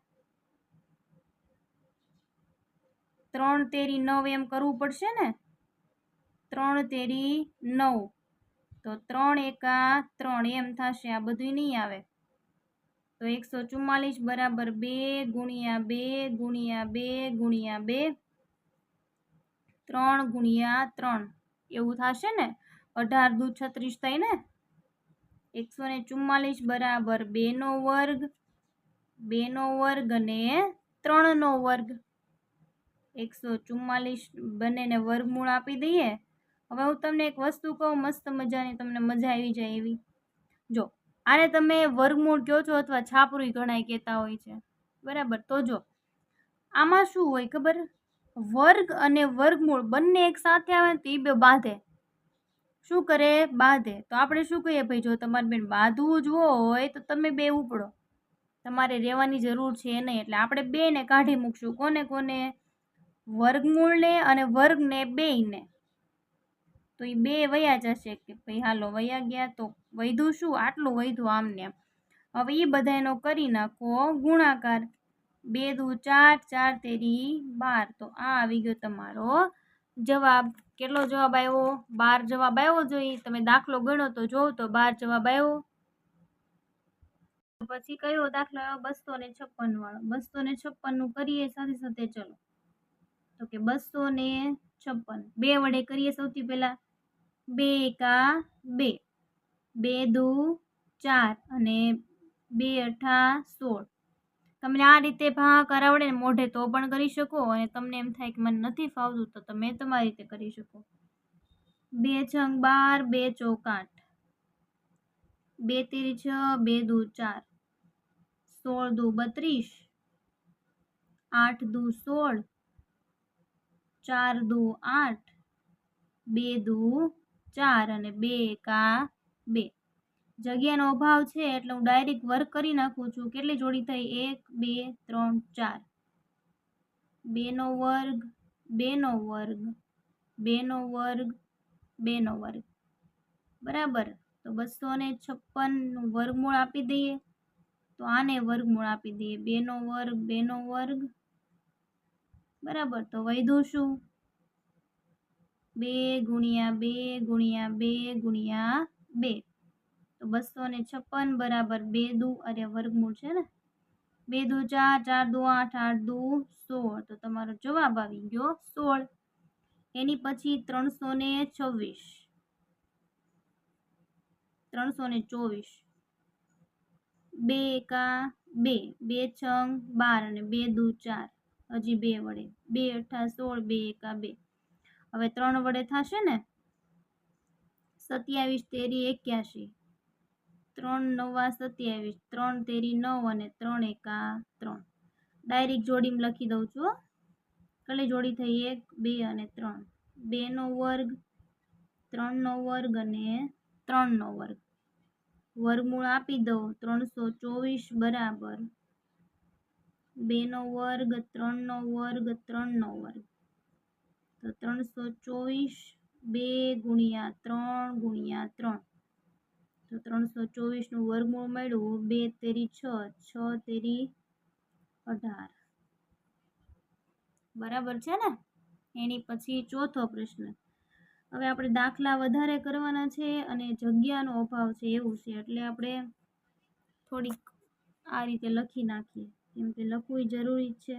3 તેરી 9 એમ કરવું પડશે ને. 3 તેરી 9 તો 3 એકા 3 એમ થશે. આ બધું નહીં આવે. તો 144 બરાબર 2 ગુણ્યા 2 ગુણ્યા 2 ગુણ્યા 2, 3 ગુણ્યા 3 એવું થશે ને. 18 દુ 36 થાય ને. 144 બરાબર 2 નો વર્ગ, 2 નો વર્ગ અને 3 નો વર્ગ. 144 બંનેને વર્ગમૂળ આપી દઈએ. હવે હું તમને એક વસ્તુ કહું મસ્ત મજાની, તમને મજા આવી જાય એવી. જો આને તમે વર્ગમૂળ કહો છો અથવા છાપરું ઘણાય કહેતા હોય છે બરાબર. તો જો આમાં શું હોય ખબર? વર્ગ અને વર્ગમૂળ બંને એક સાથે આવે તો એ બે બાંધે. શું કરે? બાંધે. તો આપણે શું કહીએ? ભાઈ જો તમારે બેન બાંધવું જ હોય તો તમે બે ઉપડો, તમારે રહેવાની જરૂર છે નહીં. એટલે આપણે બેને કાઢી મૂકશું. કોને કોને? વર્ગમૂળને અને વર્ગને બેયને. તો એ બે વયા જશે કે ભાઈ હાલો વયા ગયા. તો વધ્યું શું? આટલું વધ્યું આમને. હવે એ બધાનો કરી નાખો ગુણાકાર, 2 દુ 4, 4 તેરી 12, તો આ આવી ગયો તમારો જવાબ. કેટલો જવાબ આવ્યો? 12 જવાબ આવ્યો. જોઈએ તમે દાખલો ગણો તો જોવો તો 12 જવાબ આવ્યો. પછી કયો દાખલો આવ્યો? 256 વાળો. 256 નું કરીએ સાથે સાથે. ચલો તો કે 256 2 વડે કરીએ. સૌથી પહેલા 2 એકા 2, 2 દુ 4 અને 2 અઠા 16. તમને આ રીતે ભાગાકાર આવડે ને મોઢે તો પણ કરી શકો, અને તમને એમ થાય કે મને નથી ફાવતું તો તમે તમારી રીતે કરી શકો. 2 છંગ 12, 2 ચોક 8, 2 તેરી 6, 2 દુ 4, 16 દુ 32, 8 દુ 16, 4 દુ 8, 2 દુ 4 અને 2 એકા 2. જગ્યાનો અભાવ છે એટલે હું ડાયરેક્ટ વર્ક કરી નાખું છું. કેટલી જોડી થઈ? 1 2 3 4. 2 નો વર્ગ, 2 નો વર્ગ, 2 નો વર્ગ, 2 નો વર્ગ, બરાબર. તો 256 નું વર્ગમૂળ આપી દઈએ. તો આને વર્ગમૂળ આપી દઈએ. 2 નો વર્ગ, 2 નો વર્ગ, બરાબર. તો વધ્યું શું? 2 ગુણ્યા 2 ગુણ્યા 2 ગુણ્યા 2. તો 256 બરાબર 2 દુ, અરે વર્ગમૂળ છે ને, 2 દુ 4, 4 દુ 8, 8 દુ 16. તો તમારો જવાબ આવી ગયો 16. એની પછી 326, 324, 2 એકા 2, 2 છંગ 12 અને 2 દુ 4, હજી 2 વડે, 2 અઠા 16, 2 એકા 2. હવે 3 વડે થશે ને, 27 તેરી 81, 3 નવા 27, 3 તેરી 9 અને 3 એકા 3. ડાયરેક્ટ જોડીમાં લખી દઉં છું. કેટલી જોડી થઈ? 1 2 અને 3. 2 નો વર્ગ, 3 નો વર્ગ અને 3 નો વર્ગ. વર્ગમૂળ આપી દઉં. 324 બરાબર 2 નો વર્ગ, 3 નો વર્ગ, 3 નો વર્ગ. તો 324 2 ગુણ્યા 3 ગુણ્યા 3. તો 324 નું વર્ગમૂળ મળ્યું. 2 તેરી 6, 6 તેરી 18, બરાબર છે ને. એની પછી ચોથો પ્રશ્ન. હવે આપણે દાખલા વધારે કરવાના છે અને જગ્યાનો અભાવ છે એવું છે, એટલે આપણે થોડીક આ રીતે લખી નાખીએ, કેમ કે લખવું જરૂરી છે.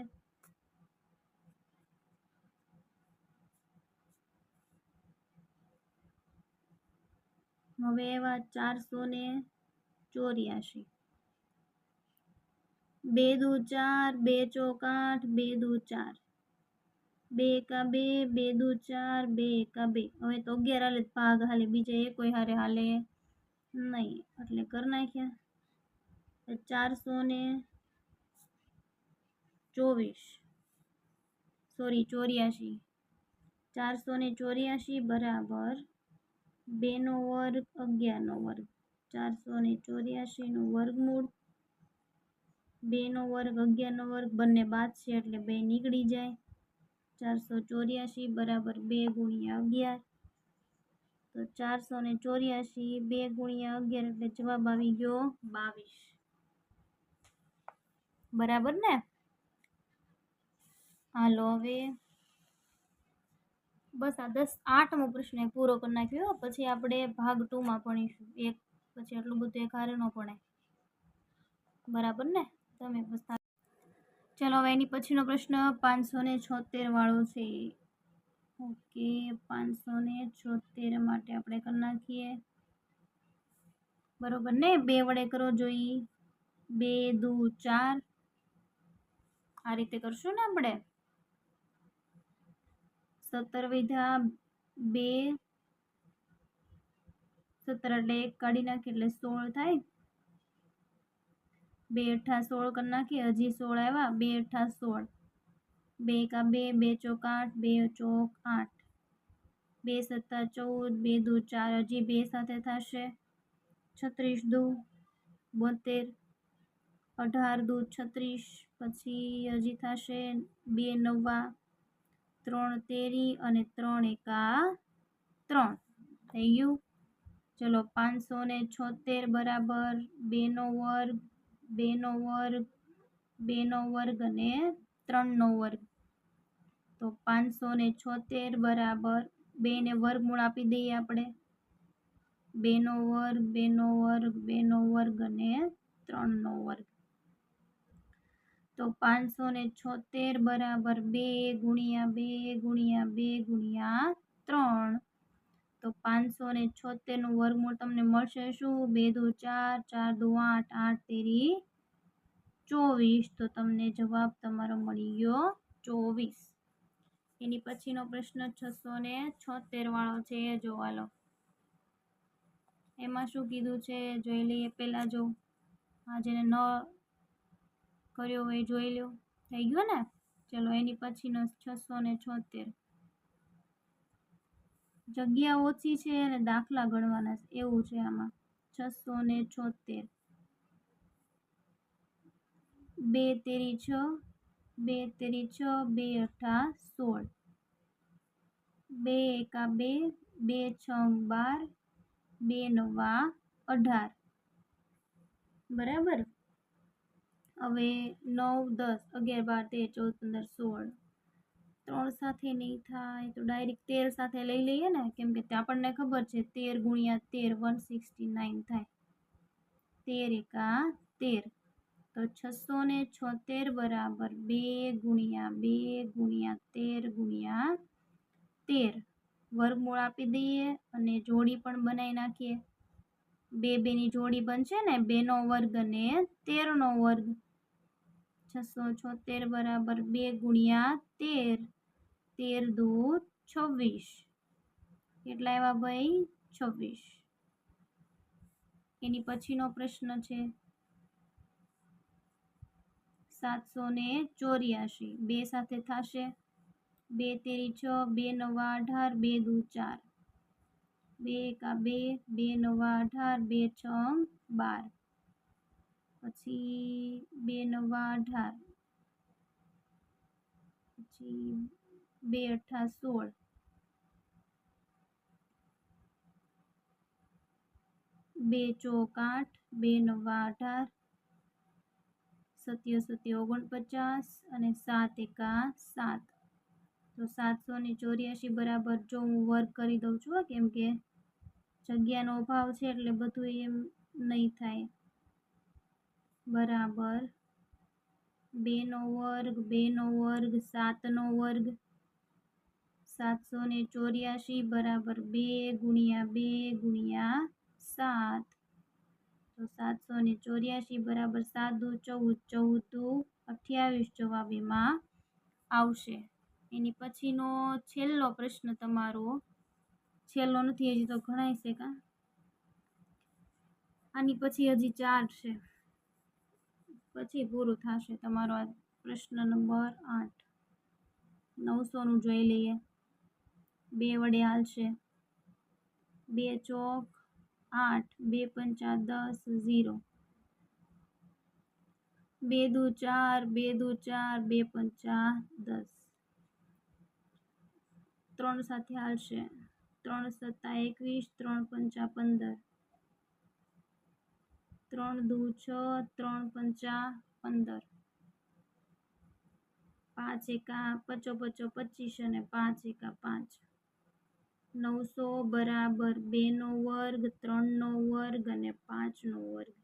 હવે એવા 484, 2 દુ 4, 2 ચોક 8, 2 દુ 4, 2 એકા 2, 2 દુ 4, 2 એકા 2. હવે તો 11 હાલે ભાગ હાલે, બીજા એ કોઈ હારે હાલે નહીં, એટલે કરી નાખ્યા. 424, સોરી 84, 484 બરાબર 2 નો વર્ગ, 11 નો વર્ગ. 484 નું વર્ગમૂળ, 2 નો વર્ગ, 11 નો વર્ગ, બંને બાદ છે એટલે 2 નીકળી જાય. 484 બરાબર 2 ગુણ્યા 11. તો 484 2 ગુણ્યા 11 એટલે જવાબ આવી ગયો 22. બરાબર ને. હાલો હવે બસ આ 8મો પ્રશ્ન પૂરો કરી નાખ્યો. પછી આપણે ભાગ 2 માં ભણીશું. એક પછી આટલું બધું એક હારે ન ભણાય, બરાબર ને. તમે બસ ચલો હવે એની પછીનો પ્રશ્ન 576 વાળો છે. ઓકે, 576 માટે આપણે કરી નાખીએ, બરોબર ને. 2 વડે કરો જોઈએ. 2 દુ 4, આ રીતે કરશું ને આપણે. 17 વધ્યા 2, 17 એટલે 1 કાઢી નાખીએ એટલે 16 થાય. 2 અઠા 16 કરી નાખીએ, હજી 16 આવ્યા. 2 અઠા 16, 2 એકા 2, 2 ચોક 8, 2 ચોક 8, 2 સત્તા 14, 2 દુ 4, હજી 2 સાથે થશે. 36 દુ 72, 18 દુ 36, પછી હજી થશે 2 નવા, 3 તેરી અને 3 એકા 3 થઈ ગયું. ચલો 576 બરાબર 2 નો વર્ગ 2 નો વર્ગ 2 નો વર્ગ અને 3 નો વર્ગ. તો 576 બરાબર 2 ને વર્ગમૂળ આપી દઈએ આપણે. 2 નો વર્ગ 2 નો વર્ગ 2 નો વર્ગ અને 3 નો વર્ગ. તો 576 બરાબર 2 ગુણ્યા 2 ગુણ્યા 2 ગુણ્યા 3. તો 576 નું વર્ગમૂળ તમને મળશે શું? 2 દુ 4 4 દુ 8 8 તેરી 24. તો તમને જવાબ તમારો મળી ગયો 24. એની પછીનો પ્રશ્ન 676 વાળો છે એ જોવા લો. એમાં શું કીધું છે જોઈ લઈએ. પહેલા જો આ જેને ન કર્યો હોય જોઈ લો. થઈ ગયો ને? ચલો એની પછીનો 676. જગ્યા ઓછી છે અને દાખલા ગણવાના છે એવું છે આમાં. 676 2 તેરી 6 2 તેરી 6 2 અઠા 16 2 એકા 2 2 છંગ 12 2 નવા 18 બરાબર. હવે 9 10 11 12 13 14 15 16 3 સાથે નહીં થાય તો ડાયરેક્ટ 13 સાથે લઈ લઈએ ને, કેમ કે આપણને ખબર છે 13 ગુણ્યા 13 169 થાય. 13 એકા 13. તો 676 બરાબર 2 ગુણ્યા 2 ગુણ્યા 13 ગુણ્યા 13. વર્ગમૂળ આપી દઈએ અને જોડી પણ બનાવી નાખીએ. 2 2 ની જોડી બનશે ને, 2 નો વર્ગ અને 13 નો વર્ગ. 676 બરાબર 2 ગુણ્યા 13 13 દુ 26. કેટલા આવ્યા ભાઈ? 26. એની પછીનો પ્રશ્ન છે 784. 2 સાથે થશે. 2 તેરી 6 2 નવા 18 2 દુ 4 2 એકા 2 2 નવા 18 2 છંગ 12 પછી 2 નવા 18 પછી 2 અઠા 16 2 ચોક 8 2 નવા 18 સત્ય સત્ય 49 અને 7 એકા 7. તો 784 બરાબર જો હું વર્ગ કરી દઉં છું, કેમ કે જગ્યાનો અભાવ છે એટલે બધું એમ નહીં થાય. બરાબર 2 નો વર્ગ 2 નો વર્ગ 7 નો વર્ગ. 784 બરાબર 2 ગુણ્યા 2 ગુણ્યા 7. તો 784 બરાબર 7 દુ 14 14 દુ 28 જવાબ એમાં આવશે. એની પછીનો છેલ્લો પ્રશ્ન તમારો, છેલ્લો નથી હજી તો ઘણાય છે કા. આની પછી હજી 4 છે, પછી પૂરું થશે તમારો આ પ્રશ્ન નંબર 8. 900 નું જોઈ લઈએ. 2 વડે હાલશે. 2 ચોક 8 2 પંચા 10 0 2 દુ 4 2 દુ 4 2 પંચા 10. 3 સાથે હાલશે. 3 સત્તા 21 3 પંચા 15 3 દુ 6 3 પંચા 15 5 એકા 5 5 25 અને 5 એકા 5. 900 બરાબર 2 નો વર્ગ 3 નો વર્ગ અને 5 નો વર્ગ.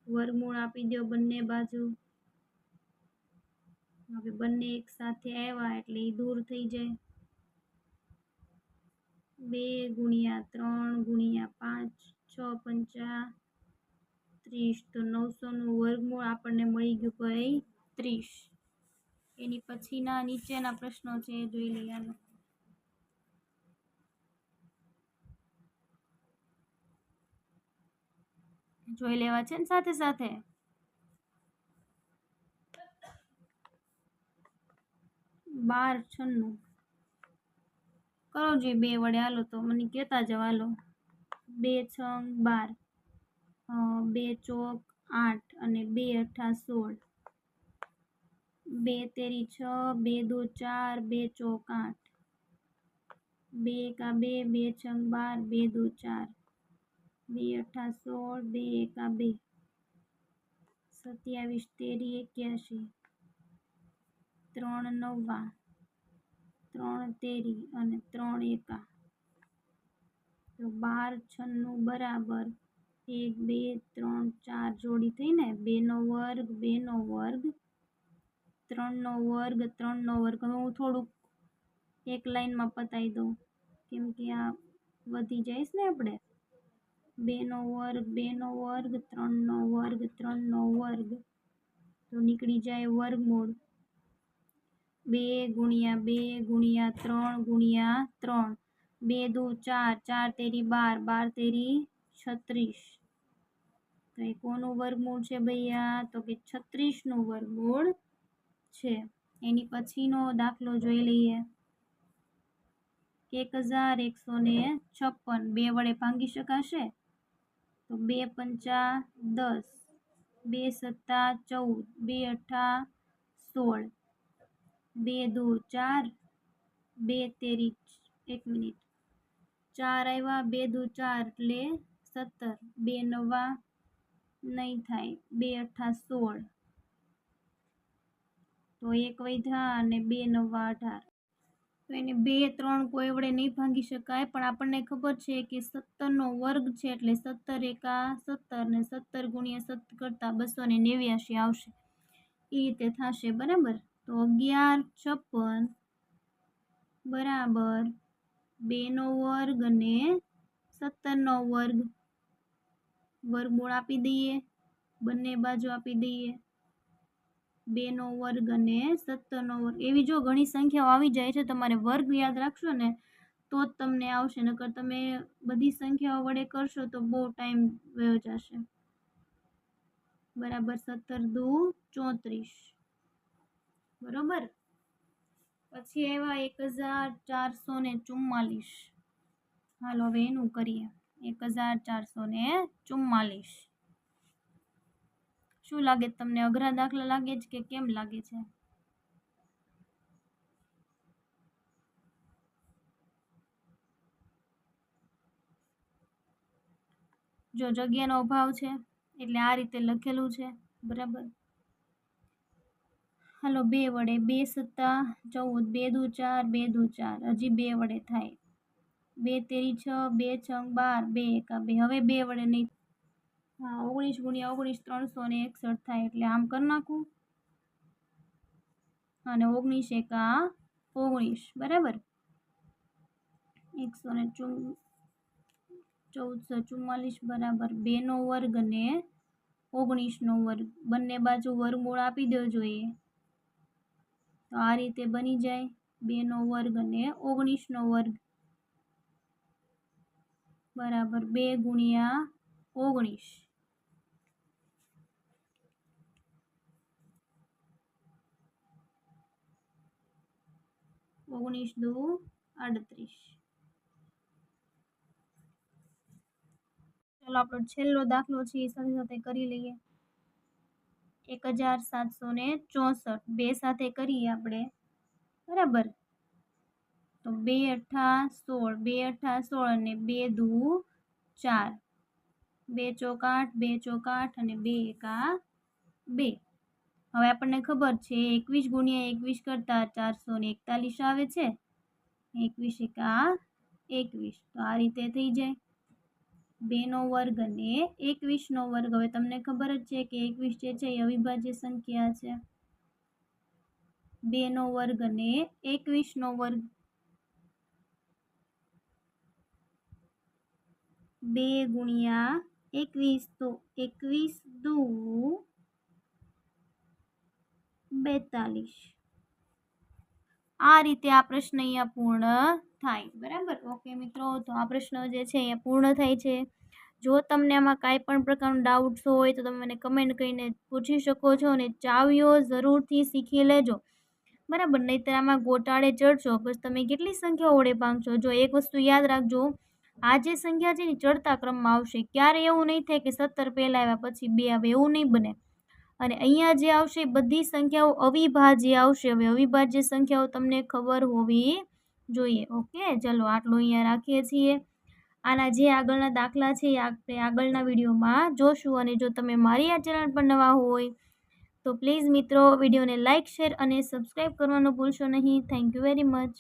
વર્ગમૂળ આપી દો બંને બાજુ. હવે બંને એક સાથે આવ્યા એટલે એ દૂર થઈ જાય. 2 ગુણ્યા 3 ગુણ્યા 5 6 પંચા 30. તો 900 નું વર્ગમૂળ આપણને મળી ગયું ભાઈ 30. એની પછીના નીચેના પ્રશ્નો છે એ જોઈ લઈએ. જોઈ લેવા છે ને સાથે સાથે. 12 96 કરો જોઈએ 2 વડે હાલો તો મને કહેતા જાવ. હાલો 2 છંગ 12 2 ચોક 8 અને 2 અઠા 16 2 તેરી 6 2 દુ 4 2 ચોક 8 2 એકા 2 2 છંગ 12 2 દુ 4 2 અઠ્ઠા 16, 2 એકા 2, 27 તેરી 81, 3 નવા, 3 તેરી અને 3 એકા, તો 12 96 બરાબર 1 2 3 4 જોડી થઈ ને, 2 નો વર્ગ 2 નો વર્ગ 3 નો વર્ગ 3 નો વર્ગ. હવે હું થોડુંક એક લાઈનમાં પતાવી દઉં કેમ કે આ વધી જઈશ ને આપણે. 2 નો વર્ગ 2 નો વર્ગ 3 નો વર્ગ 3 નો વર્ગ, તો નીકળી જાય વર્ગમૂળ 2 ગુણ્યા 2 ગુણ્યા 3 ગુણ્યા 3, 2 દુ 4, 4 તેરી 12, 12 તેરી 36. તો એ કોનું વર્ગમૂળ છે ભૈયા? તો કે 36 નું વર્ગમૂળ છે. એની પછીનો દાખલો જોઈ લઈએ. 1156 2 વડે ભાંગી શકાશે? તો 2 પંચા 10, 2 સત્તા 14, 2 અઠ્ઠા 16, 2 દુ 4, 2 તેરી 1 મિનિટ 4 આવ્યા, 2 દુ 4 એટલે 17, 2 નવા નહીં થાય, 2 અઠ્ઠા 16, તો 1 વધ્યા અને 2 નવા 18. તો એને 2 3 કોઈ વડે નહીં ભાંગી શકાય, પણ આપણને ખબર છે કે 17 નો વર્ગ છે એટલે 17 એકા 17 ને 17 ગુણ્યા 7 કરતા 289 આવશે. એ રીતે થશે બરાબર. તો 1156 બરાબર 2 નો વર્ગ અને 17 નો વર્ગ, વર્ગમૂળ આપી દઈએ, બંને બાજુ આપી દઈએ. 2 નો વર્ગ અને 17 નો વર્ગ. એવી જો ઘણી સંખ્યાઓ આવી જાય છે, તમારે વર્ગ યાદ રાખશો ને તો જ તમને આવશે, નકર તમે બધી સંખ્યાઓ વડે કરશો તો બહુ ટાઈમ વયો જશે. બરાબર 17 દુ 34 બરોબર. પછી આવ્યા 1444. હાલો હવે એનું કરીએ. 1444. શું લાગે તમને? અઘરા દાખલા લાગે છે કે કેમ લાગે છે? જો જગ્યાનો અભાવ છે એટલે આ રીતે લખેલું છે બરાબર. હાલો 2 વડે 2 સત્તા 14, 2 દુ 4, 2 દુ 4, હજી 2 વડે થાય, 2 તેરી 6, 2 છંગ 12, 2 એકા 2. હવે 2 વડે નહીં. હા 19 ગુણ્યા 19 361 થાય, એટલે આમ કરી નાખું અને 19 એકા 19 બરાબર. 1444 બરાબર 2 નો વર્ગ અને 19 નો વર્ગ, બંને બાજુ વર્ગમૂળ આપી દો જોઈએ, તો આ રીતે બની જાય 2 નો વર્ગ અને 19 નો વર્ગ બરાબર 2 ગુણ્યા 19. 19 દુ 38. ચાલો આપણો છેલ્લો દાખલો છે એ સાથે સાથે કરી લઈએ. 1764 2 સાથે કરીએ આપણે બરાબર. તો 2 અઠ્ઠા 16, 2 અઠ્ઠા 16 અને 2 દુ 4, 2 ચોક 8, 2 ચોક 8 અને 2 એકા 2. હવે આપણને ખબર છે 21 ગુણ્યા 21 કરતા 441 આવે છે. 21 એકા 21, તો આ રીતે થઈ જાય 2 નો વર્ગ અને 21 નો વર્ગ. હવે તમને ખબર જ છે કે 21 જે છે એ અવિભાજ્ય સંખ્યા છે. 2 નો વર્ગ અને 21 નો વર્ગ, 2 ગુણ્યા 21, તો 21 દુ 42. આ રીતે આ પ્રશ્ન અહીંયા પૂર્ણ થાય બરાબર. ઓકે મિત્રો, તો આ પ્રશ્ન જે છે અહીંયા પૂર્ણ થાય છે. જો તમને આમાં કાંઈ પણ પ્રકારનો ડાઉટ્સ હોય તો તમે મને કમેન્ટ કરીને પૂછી શકો છો, અને ચાવીઓ જરૂરથી શીખી લેજો બરાબર. નહીંતર આમાં ગોટાળે ચડશો બસ તમે કેટલી સંખ્યાઓ વડે ભાંગશો. જો એક વસ્તુ યાદ રાખજો, આ જે સંખ્યા છે ને ચડતા ક્રમમાં આવશે. ક્યારે એવું નહીં થાય કે 17 પહેલાં આવ્યા પછી 2 આવે, એવું નહીં બને. અને અહીંયા જે આવશે બધી સંખ્યાઓ અવિભાજ્ય આવશે. હવે અવિભાજ્ય સંખ્યાઓ તમને ખબર હોવી જોઈએ. ઓકે, ચલો આટલું અહીંયા રાખીએ છીએ. આના જે આગળના દાખલા છે એ આપણે આગળના વિડીયોમાં જોશું. અને જો તમે મારી આ ચેનલ પર નવા હોય તો પ્લીઝ મિત્રો વિડીયોને લાઇક, શેર અને સબસ્ક્રાઈબ કરવાનું ભૂલશો નહીં. Thank you very much.